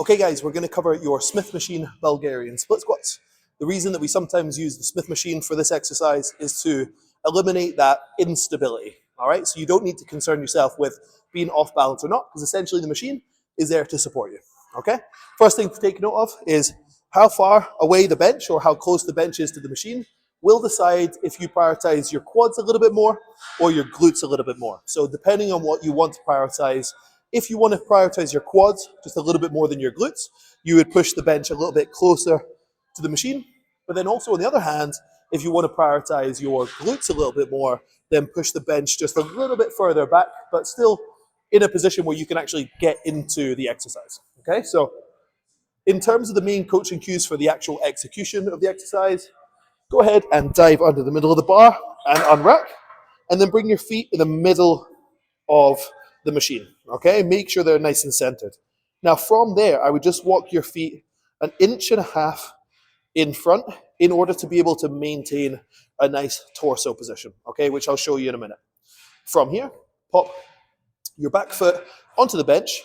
Okay guys, we're going to cover your Smith machine Bulgarian split squats. The reason that we sometimes use the Smith machine for this exercise is to eliminate that instability. All right, so you don't need to concern yourself with being off balance or not, because essentially the machine is there to support you. Okay, first thing to take note of is how far away the bench or how close the bench is to the machine will decide if you prioritize your quads a little bit more or your glutes a little bit more. So depending on what you want to prioritize, if you want to prioritize your quads just a little bit more than your glutes, you would push the bench a little bit closer to the machine. But then also on the other hand, if you want to prioritize your glutes a little bit more, then push the bench just a little bit further back, but still in a position where you can actually get into the exercise. Okay, so in terms of the main coaching cues for the actual execution of the exercise, go ahead and dive under the middle of the bar and unrack, and then bring your feet in the middle of the machine. Okay, make sure they're nice and centered. Now from there, I would just walk your feet 1.5 inches in front in order to be able to maintain a nice torso position, okay, which I'll show you in a minute. From here, pop your back foot onto the bench,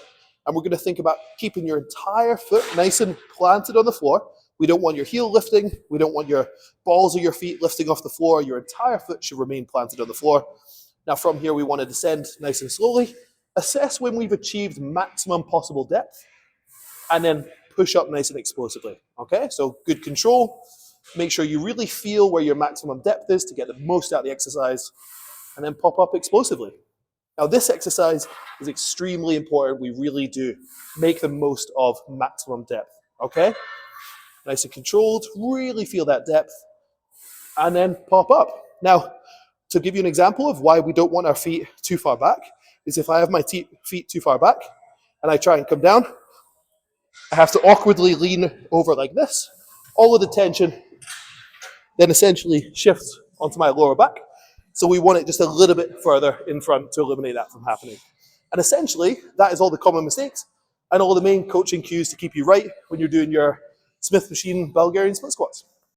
and we're going to think about keeping your entire foot nice and planted on the floor. We don't want your heel lifting. We don't want your balls of your feet lifting off the floor. Your entire foot should remain planted on the floor. Now from here, we want to descend nice and slowly, assess when we've achieved maximum possible depth, and then push up nice and explosively, okay? So good control. Make sure you really feel where your maximum depth is to get the most out of the exercise, and then pop up explosively. Now this exercise is extremely important. We really do make the most of maximum depth, okay? Nice and controlled, really feel that depth, and then pop up. Now, to give you an example of why we don't want our feet too far back, is if I have my feet too far back and I try and come down, I have to awkwardly lean over like this. All of the tension then essentially shifts onto my lower back. So we want it just a little bit further in front to eliminate that from happening. And essentially, that is all the common mistakes and all the main coaching cues to keep you right when you're doing your Smith machine Bulgarian split squats.